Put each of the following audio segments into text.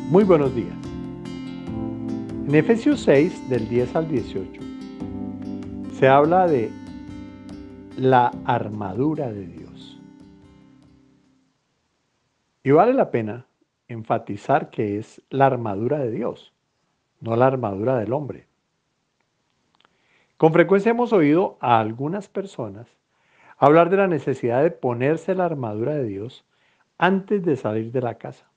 Muy buenos días. En Efesios 6, del 10 al 18, se habla de la armadura de Dios. Y vale la pena enfatizar que es la armadura de Dios, no la armadura del hombre. Con frecuencia hemos oído a algunas personas hablar de la necesidad de ponerse la armadura de Dios antes de salir de la casa,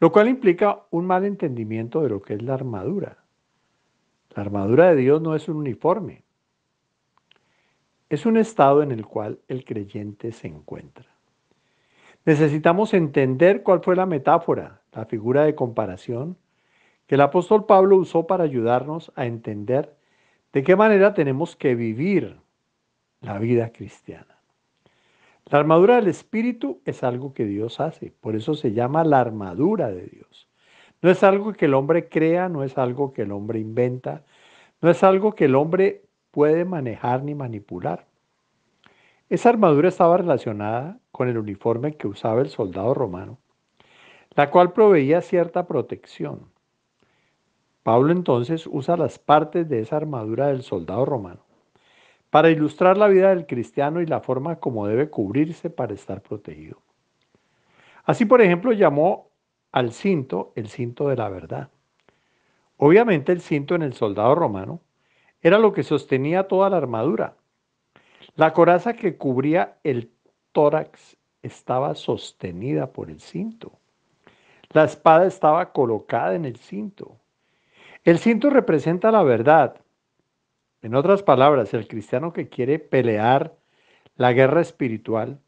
lo cual implica un mal entendimiento de lo que es la armadura. La armadura de Dios no es un uniforme, es un estado en el cual el creyente se encuentra. Necesitamos entender cuál fue la metáfora, la figura de comparación que el apóstol Pablo usó para ayudarnos a entender de qué manera tenemos que vivir la vida cristiana. La armadura del Espíritu es algo que Dios hace, por eso se llama la armadura de Dios. No es algo que el hombre crea, no es algo que el hombre inventa, no es algo que el hombre puede manejar ni manipular. Esa armadura estaba relacionada con el uniforme que usaba el soldado romano, la cual proveía cierta protección. Pablo entonces usa las partes de esa armadura del soldado romano para ilustrar la vida del cristiano y la forma como debe cubrirse para estar protegido. Así, por ejemplo, llamó al cinto el cinto de la verdad. Obviamente el cinto en el soldado romano era lo que sostenía toda la armadura. La coraza que cubría el tórax estaba sostenida por el cinto. La espada estaba colocada en el cinto. El cinto representa la verdad. En otras palabras, el cristiano que quiere pelear la guerra espiritual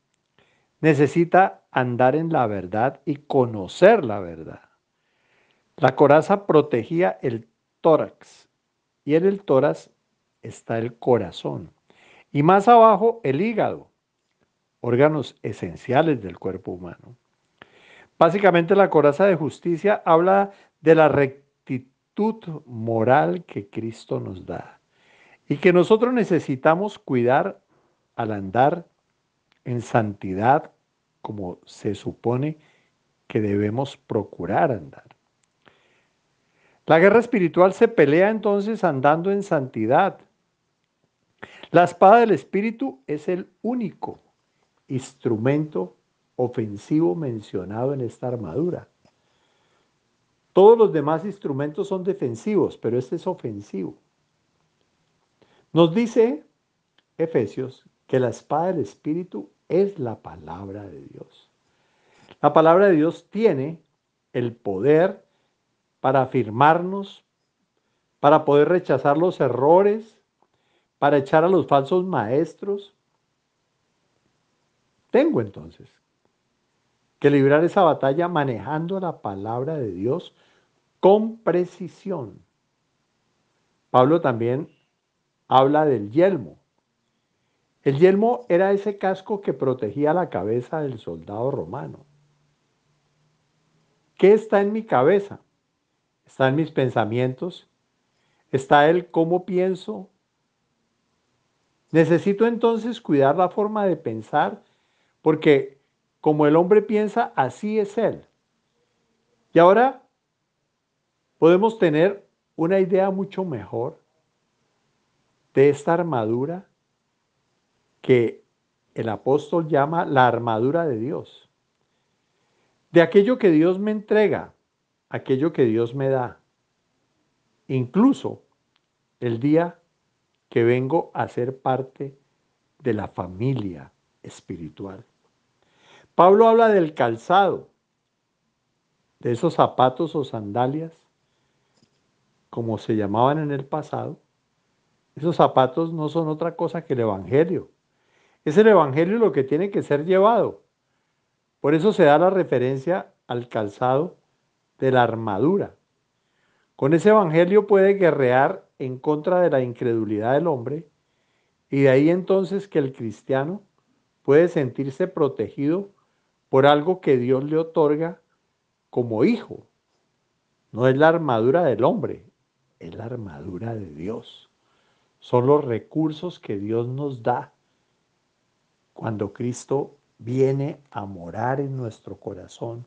necesita andar en la verdad y conocer la verdad. La coraza protegía el tórax y en el tórax está el corazón y más abajo el hígado, órganos esenciales del cuerpo humano. Básicamente la coraza de justicia habla de la rectitud moral que Cristo nos da y que nosotros necesitamos cuidar al andar en santidad como se supone que debemos procurar andar. La guerra espiritual se pelea entonces andando en santidad. La espada del Espíritu es el único instrumento ofensivo mencionado en esta armadura. Todos los demás instrumentos son defensivos, pero este es ofensivo. Nos dice Efesios que la espada del Espíritu es la palabra de Dios. La palabra de Dios tiene el poder para afirmarnos, para poder rechazar los errores, para echar a los falsos maestros. Tengo entonces que librar esa batalla manejando la palabra de Dios con precisión. Pablo también habla del yelmo. El yelmo era ese casco que protegía la cabeza del soldado romano. ¿Qué está en mi cabeza? Está en mis pensamientos, está el cómo pienso. Necesito entonces cuidar la forma de pensar porque como el hombre piensa, así es él. Y ahora podemos tener una idea mucho mejor de esta armadura que el apóstol llama la armadura de Dios. De aquello que Dios me entrega, aquello que Dios me da. Incluso el día que vengo a ser parte de la familia espiritual. Pablo habla del calzado, de esos zapatos o sandalias, como se llamaban en el pasado. Esos zapatos no son otra cosa que el Evangelio. Es el Evangelio lo que tiene que ser llevado. Por eso se da la referencia al calzado de la armadura. Con ese Evangelio puede guerrear en contra de la incredulidad del hombre y de ahí entonces que el cristiano puede sentirse protegido por algo que Dios le otorga como hijo. No es la armadura del hombre, es la armadura de Dios. Son los recursos que Dios nos da cuando Cristo viene a morar en nuestro corazón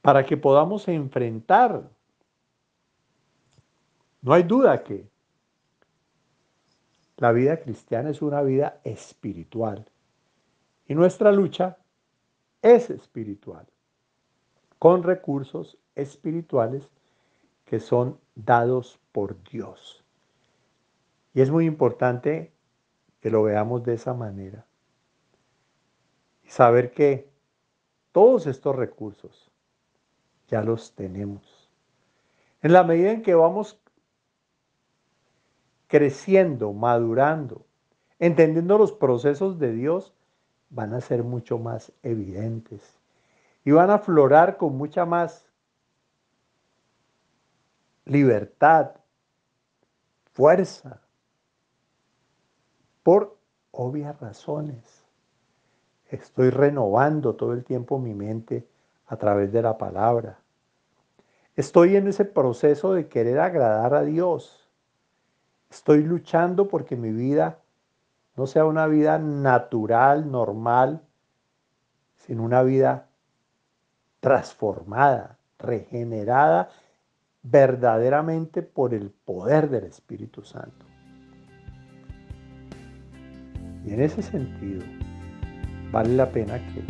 para que podamos enfrentar. No hay duda que la vida cristiana es una vida espiritual y nuestra lucha es espiritual, con recursos espirituales que son dados por Dios. Y es muy importante que lo veamos de esa manera y saber que todos estos recursos ya los tenemos. En la medida en que vamos creciendo, madurando, entendiendo los procesos de Dios, van a ser mucho más evidentes y van a aflorar con mucha más libertad, fuerza, por obvias razones. Estoy renovando todo el tiempo mi mente a través de la palabra. Estoy en ese proceso de querer agradar a Dios. Estoy luchando porque mi vida no sea una vida natural, normal, sino una vida transformada, regenerada verdaderamente por el poder del Espíritu Santo. Y en ese sentido, vale la pena que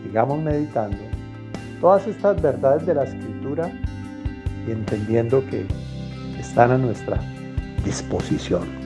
sigamos meditando todas estas verdades de la Escritura y entendiendo que están a nuestra disposición.